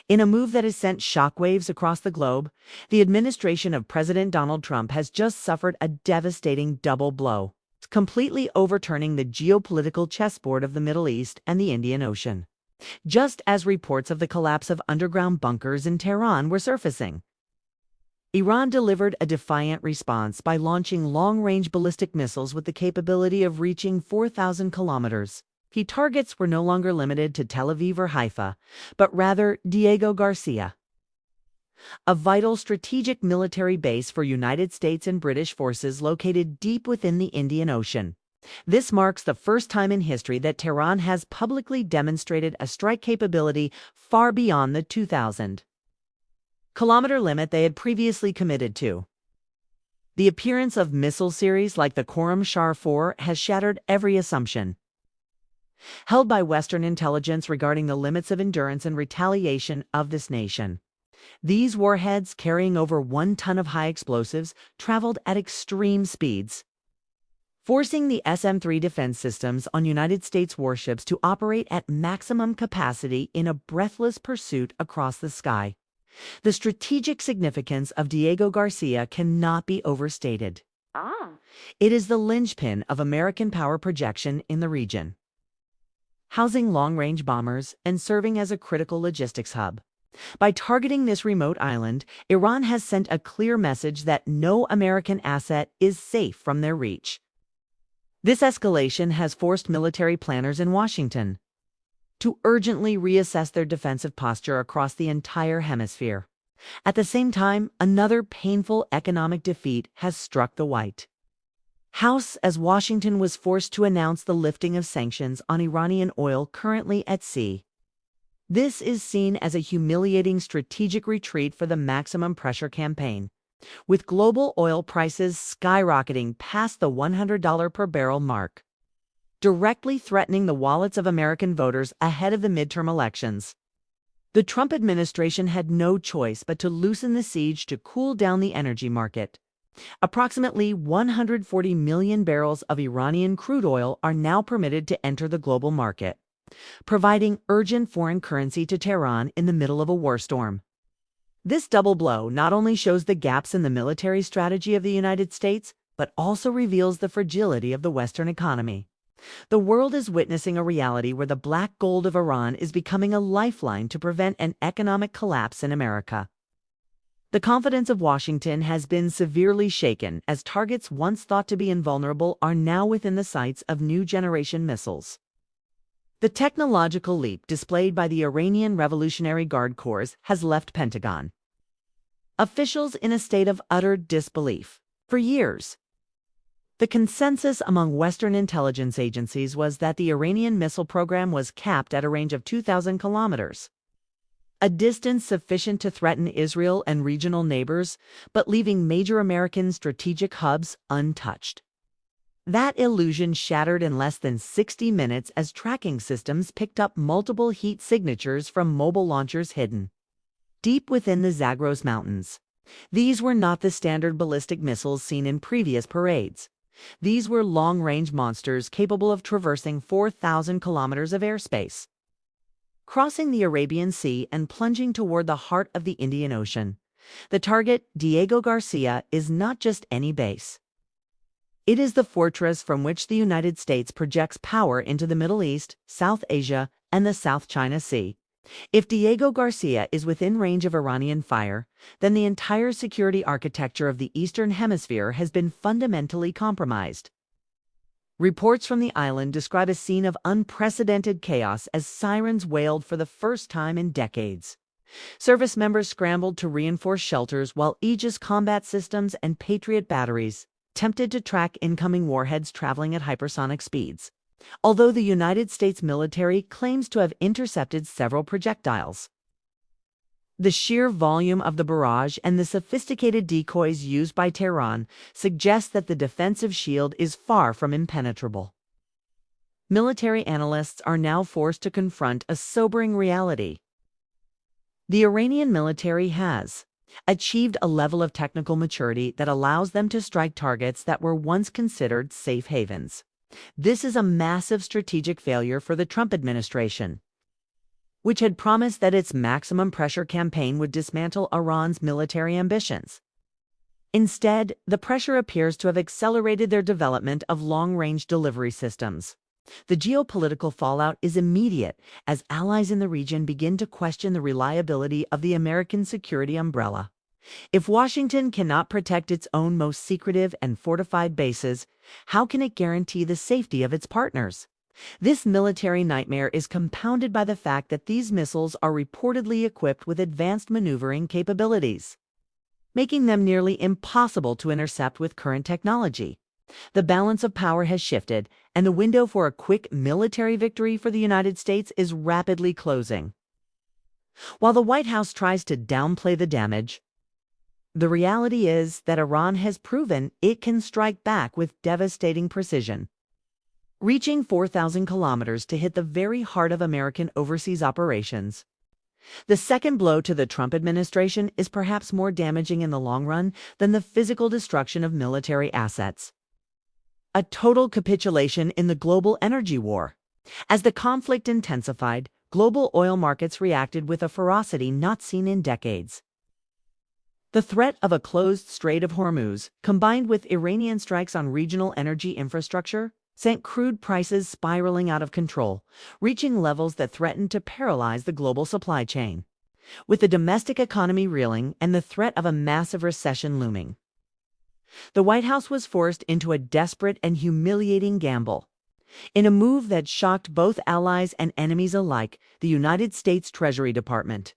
In a move that has sent shockwaves across the globe, the administration of President Donald Trump has just suffered a devastating double blow, completely overturning the geopolitical chessboard of the Middle East and the Indian Ocean. Just as reports of the collapse of underground bunkers in Tehran were surfacing, Iran delivered a defiant response by launching long-range ballistic missiles with the capability of reaching 4,000 kilometers. Key targets were no longer limited to Tel Aviv or Haifa, but rather Diego Garcia, a vital strategic military base for United States and British forces located deep within the Indian Ocean. This marks the first time in history that Tehran has publicly demonstrated a strike capability far beyond the 2,000-kilometer limit they had previously committed to. The appearance of missile series like the Khorram-Shah 4 has shattered every assumption held by Western intelligence regarding the limits of endurance and retaliation of this nation. These warheads, carrying over 1 ton of high explosives, traveled at extreme speeds, forcing the SM-3 defense systems on United States warships to operate at maximum capacity in a breathless pursuit across the sky. The strategic significance of Diego Garcia cannot be overstated. It is the linchpin of American power projection in the region, housing long-range bombers and serving as a critical logistics hub. By targeting this remote island, Iran has sent a clear message that no American asset is safe from their reach. This escalation has forced military planners in Washington to urgently reassess their defensive posture across the entire hemisphere. At the same time, another painful economic defeat has struck the White House as Washington was forced to announce the lifting of sanctions on Iranian oil currently at sea. This is seen as a humiliating strategic retreat for the maximum pressure campaign, with global oil prices skyrocketing past the $100 per barrel mark, directly threatening the wallets of American voters ahead of the midterm elections. The Trump administration had no choice but to loosen the siege to cool down the energy market. Approximately 140 million barrels of Iranian crude oil are now permitted to enter the global market, providing urgent foreign currency to Tehran in the middle of a war storm. This double blow not only shows the gaps in the military strategy of the United States, but also reveals the fragility of the Western economy. The world is witnessing a reality where the black gold of Iran is becoming a lifeline to prevent an economic collapse in America. The confidence of Washington has been severely shaken as targets once thought to be invulnerable are now within the sights of new generation missiles. The technological leap displayed by the Iranian Revolutionary Guard Corps has left Pentagon officials in a state of utter disbelief. For years, the consensus among Western intelligence agencies was that the Iranian missile program was capped at a range of 2,000 kilometers, a distance sufficient to threaten Israel and regional neighbors, but leaving major American strategic hubs untouched. That illusion shattered in less than 60 minutes as tracking systems picked up multiple heat signatures from mobile launchers hidden deep within the Zagros Mountains. These were not the standard ballistic missiles seen in previous parades. These were long-range monsters capable of traversing 4,000 kilometers of airspace, crossing the Arabian Sea and plunging toward the heart of the Indian Ocean. The target, Diego Garcia, is not just any base. It is the fortress from which the United States projects power into the Middle East, South Asia, and the South China Sea. If Diego Garcia is within range of Iranian fire, then the entire security architecture of the Eastern Hemisphere has been fundamentally compromised. Reports from the island describe a scene of unprecedented chaos as sirens wailed for the first time in decades. Service members scrambled to reinforce shelters while Aegis combat systems and Patriot batteries attempted to track incoming warheads traveling at hypersonic speeds, although the United States military claims to have intercepted several projectiles. The sheer volume of the barrage and the sophisticated decoys used by Tehran suggest that the defensive shield is far from impenetrable. Military analysts are now forced to confront a sobering reality. The Iranian military has achieved a level of technical maturity that allows them to strike targets that were once considered safe havens. This is a massive strategic failure for the Trump administration, which had promised that its maximum pressure campaign would dismantle Iran's military ambitions. Instead, the pressure appears to have accelerated their development of long-range delivery systems. The geopolitical fallout is immediate as allies in the region begin to question the reliability of the American security umbrella. If Washington cannot protect its own most secretive and fortified bases, how can it guarantee the safety of its partners? This military nightmare is compounded by the fact that these missiles are reportedly equipped with advanced maneuvering capabilities, making them nearly impossible to intercept with current technology. The balance of power has shifted, and the window for a quick military victory for the United States is rapidly closing. While the White House tries to downplay the damage, the reality is that Iran has proven it can strike back with devastating precision, reaching 4,000 kilometers to hit the very heart of American overseas operations. The second blow to the Trump administration is perhaps more damaging in the long run than the physical destruction of military assets. A total capitulation in the global energy war. As the conflict intensified, global oil markets reacted with a ferocity not seen in decades. The threat of a closed Strait of Hormuz, combined with Iranian strikes on regional energy infrastructure, sent crude prices spiraling out of control, reaching levels that threatened to paralyze the global supply chain. With the domestic economy reeling and the threat of a massive recession looming, the White House was forced into a desperate and humiliating gamble. In a move that shocked both allies and enemies alike, the United States Treasury Department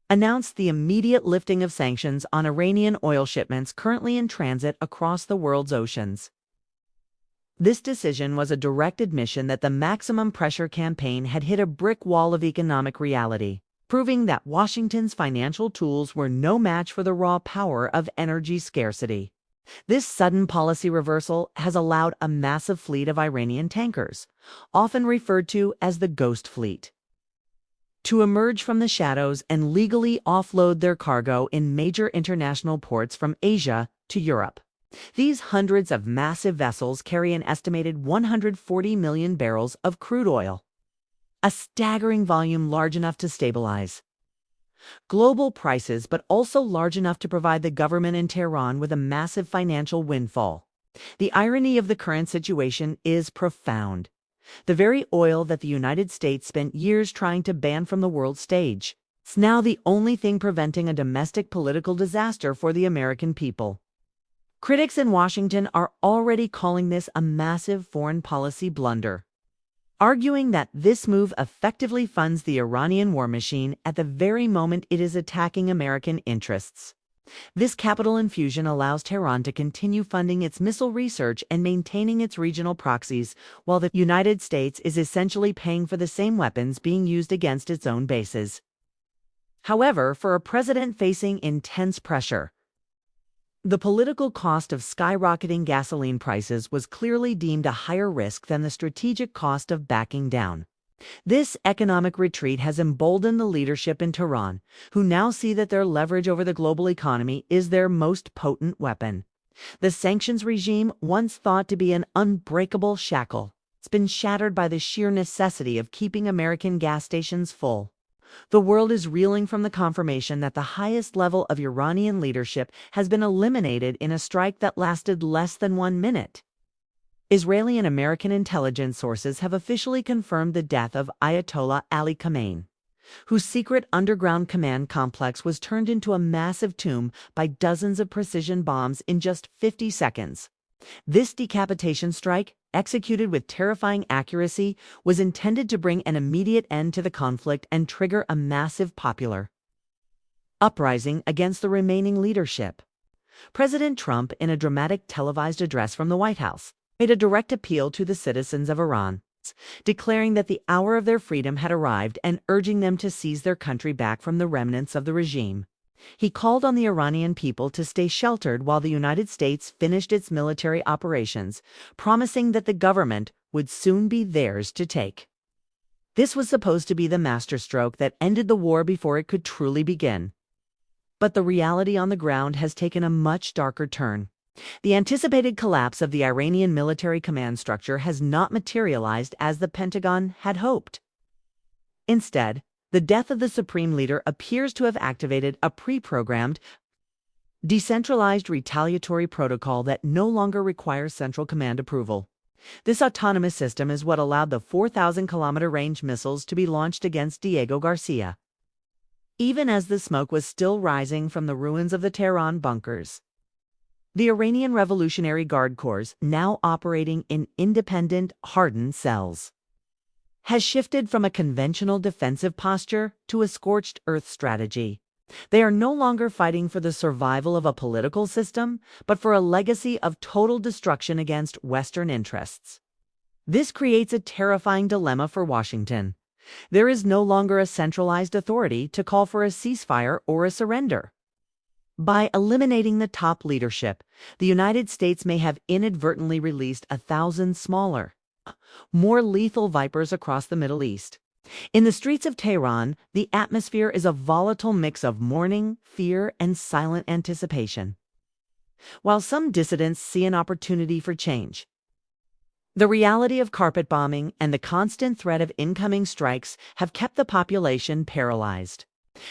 announced the immediate lifting of sanctions on Iranian oil shipments currently in transit across the world's oceans. This decision was a direct admission that the maximum pressure campaign had hit a brick wall of economic reality, proving that Washington's financial tools were no match for the raw power of energy scarcity. This sudden policy reversal has allowed a massive fleet of Iranian tankers, often referred to as the Ghost Fleet, to emerge from the shadows and legally offload their cargo in major international ports from Asia to Europe. These hundreds of massive vessels carry an estimated 140 million barrels of crude oil, a staggering volume large enough to stabilize global prices, but also large enough to provide the government in Tehran with a massive financial windfall. The irony of the current situation is profound. The very oil that the United States spent years trying to ban from the world stage is now the only thing preventing a domestic political disaster for the American people. Critics in Washington are already calling this a massive foreign policy blunder, arguing that this move effectively funds the Iranian war machine at the very moment it is attacking American interests. This capital infusion allows Tehran to continue funding its missile research and maintaining its regional proxies, while the United States is essentially paying for the same weapons being used against its own bases. However, for a president facing intense pressure, the political cost of skyrocketing gasoline prices was clearly deemed a higher risk than the strategic cost of backing down. This economic retreat has emboldened the leadership in Tehran, who now see that their leverage over the global economy is their most potent weapon. The sanctions regime, once thought to be an unbreakable shackle, has been shattered by the sheer necessity of keeping American gas stations full. The world is reeling from the confirmation that the highest level of Iranian leadership has been eliminated in a strike that lasted less than 1 minute. Israeli and American intelligence sources have officially confirmed the death of Ayatollah Ali Khamenei, whose secret underground command complex was turned into a massive tomb by dozens of precision bombs in just 50 seconds. This decapitation strike, executed with terrifying accuracy, was intended to bring an immediate end to the conflict and trigger a massive popular uprising against the remaining leadership. President Trump, in a dramatic televised address from the White House, made a direct appeal to the citizens of Iran, declaring that the hour of their freedom had arrived and urging them to seize their country back from the remnants of the regime. He called on the Iranian people to stay sheltered while the United States finished its military operations, promising that the government would soon be theirs to take. This was supposed to be the masterstroke that ended the war before it could truly begin. But the reality on the ground has taken a much darker turn. The anticipated collapse of the Iranian military command structure has not materialized as the Pentagon had hoped. Instead, The death of the supreme leader appears to have activated a pre-programmed, decentralized retaliatory protocol that no longer requires central command approval. This autonomous system is what allowed the 4,000-kilometer range missiles to be launched against Diego Garcia, even as the smoke was still rising from the ruins of the Tehran bunkers. The Iranian Revolutionary Guard Corps, now operating in independent, hardened cells, has shifted from a conventional defensive posture to a scorched earth strategy. They are no longer fighting for the survival of a political system, but for a legacy of total destruction against Western interests. This creates a terrifying dilemma for Washington. There is no longer a centralized authority to call for a ceasefire or a surrender. By eliminating the top leadership, the United States may have inadvertently released 1,000 smaller, more lethal vipers across the Middle East. In the streets of Tehran, the atmosphere is a volatile mix of mourning, fear, and silent anticipation. While some dissidents see an opportunity for change, the reality of carpet bombing and the constant threat of incoming strikes have kept the population paralyzed.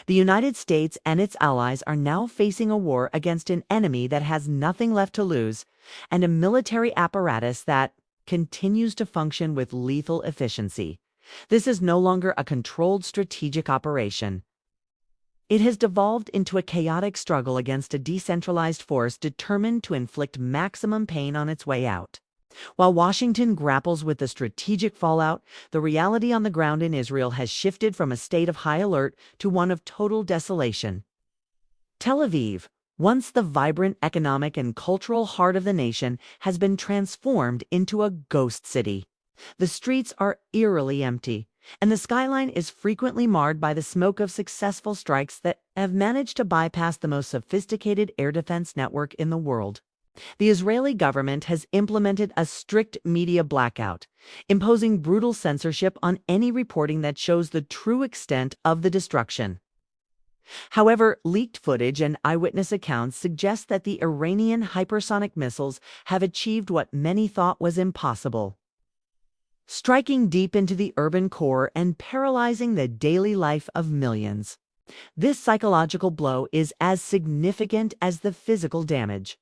The United States and its allies are now facing a war against an enemy that has nothing left to lose and a military apparatus that continues to function with lethal efficiency. This is no longer a controlled strategic operation. It has devolved into a chaotic struggle against a decentralized force determined to inflict maximum pain on its way out. While Washington grapples with the strategic fallout, the reality on the ground in Israel has shifted from a state of high alert to one of total desolation. Tel Aviv, once the vibrant economic and cultural heart of the nation, has been transformed into a ghost city. The streets are eerily empty, and the skyline is frequently marred by the smoke of successful strikes that have managed to bypass the most sophisticated air defense network in the world. The Israeli government has implemented a strict media blackout, imposing brutal censorship on any reporting that shows the true extent of the destruction. However, leaked footage and eyewitness accounts suggest that the Iranian hypersonic missiles have achieved what many thought was impossible, striking deep into the urban core and paralyzing the daily life of millions. This psychological blow is as significant as the physical damage,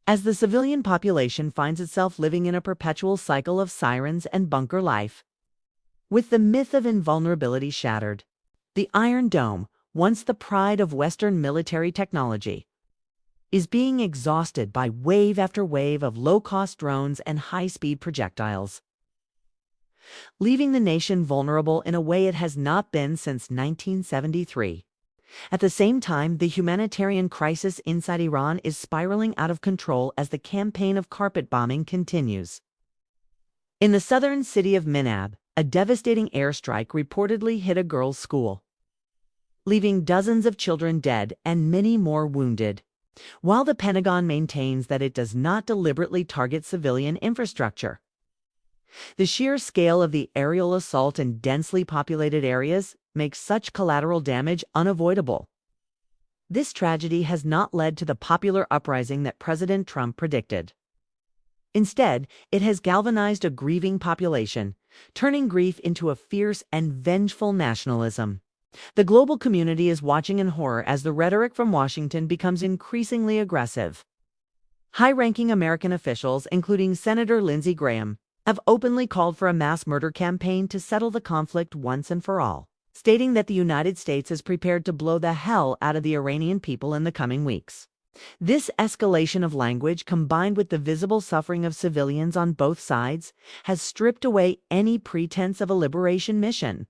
as the civilian population finds itself living in a perpetual cycle of sirens and bunker life. With the myth of invulnerability shattered, the Iron Dome, once the pride of Western military technology, is being exhausted by wave after wave of low-cost drones and high-speed projectiles, leaving the nation vulnerable in a way it has not been since 1973. At the same time, the humanitarian crisis inside Iran is spiraling out of control as the campaign of carpet bombing continues. In the southern city of Minab, a devastating airstrike reportedly hit a girls' school, leaving dozens of children dead and many more wounded. While the Pentagon maintains that it does not deliberately target civilian infrastructure, the sheer scale of the aerial assault in densely populated areas makes such collateral damage unavoidable. This tragedy has not led to the popular uprising that President Trump predicted. Instead, it has galvanized a grieving population, turning grief into a fierce and vengeful nationalism. The global community is watching in horror as the rhetoric from Washington becomes increasingly aggressive. High-ranking American officials, including Senator Lindsey Graham, have openly called for a mass murder campaign to settle the conflict once and for all, stating that the United States is prepared to blow the hell out of the Iranian people in the coming weeks. This escalation of language, combined with the visible suffering of civilians on both sides, has stripped away any pretense of a liberation mission.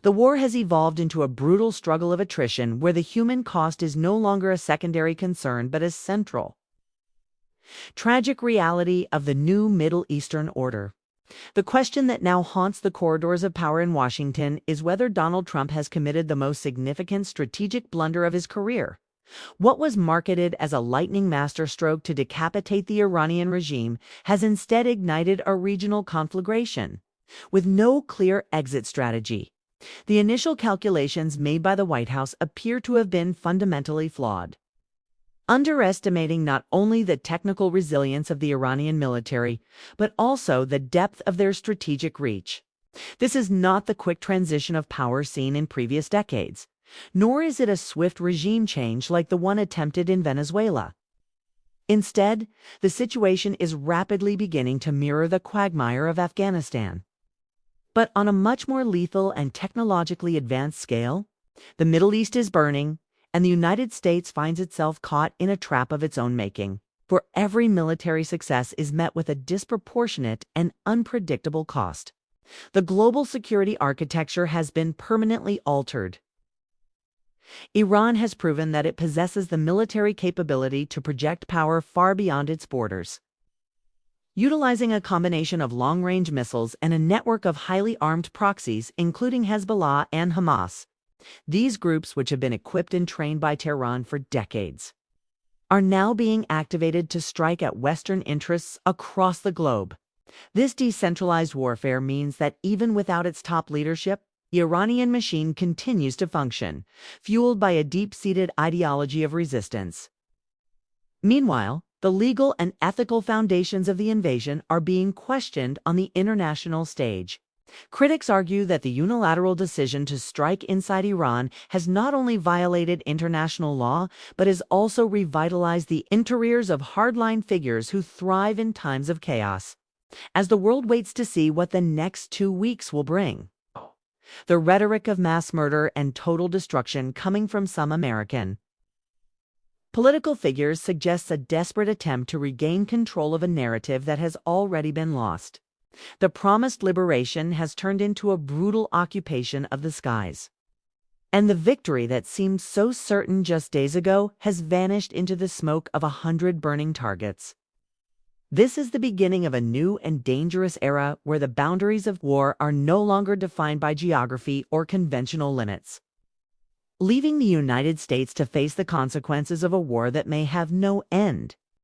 The war has evolved into a brutal struggle of attrition where the human cost is no longer a secondary concern but a central, tragic reality of the new Middle Eastern order. The question that now haunts the corridors of power in Washington is whether Donald Trump has committed the most significant strategic blunder of his career. What was marketed as a lightning masterstroke to decapitate the Iranian regime has instead ignited a regional conflagration, with no clear exit strategy. The initial calculations made by the White House appear to have been fundamentally flawed, underestimating not only the technical resilience of the Iranian military, but also the depth of their strategic reach. This is not the quick transition of power seen in previous decades, nor is it a swift regime change like the one attempted in Venezuela. Instead, the situation is rapidly beginning to mirror the quagmire of Afghanistan. But on a much more lethal and technologically advanced scale, the Middle East is burning, and the United States finds itself caught in a trap of its own making, for every military success is met with a disproportionate and unpredictable cost. The global security architecture has been permanently altered. Iran has proven that it possesses the military capability to project power far beyond its borders. Utilizing a combination of long-range missiles and a network of highly armed proxies, including Hezbollah and Hamas, these groups, which have been equipped and trained by Tehran for decades, are now being activated to strike at Western interests across the globe. This decentralized warfare means that even without its top leadership, the Iranian machine continues to function, fueled by a deep-seated ideology of resistance. Meanwhile, the legal and ethical foundations of the invasion are being questioned on the international stage. Critics argue that the unilateral decision to strike inside Iran has not only violated international law, but has also revitalized the interiors of hardline figures who thrive in times of chaos. As the world waits to see what the next 2 weeks will bring, the rhetoric of mass murder and total destruction coming from some American political figures suggests a desperate attempt to regain control of a narrative that has already been lost. The promised liberation has turned into a brutal occupation of the skies. And the victory that seemed so certain just days ago has vanished into the smoke of 100 burning targets. This is the beginning of a new and dangerous era where the boundaries of war are no longer defined by geography or conventional limits, leaving the United States to face the consequences of a war that may have no end.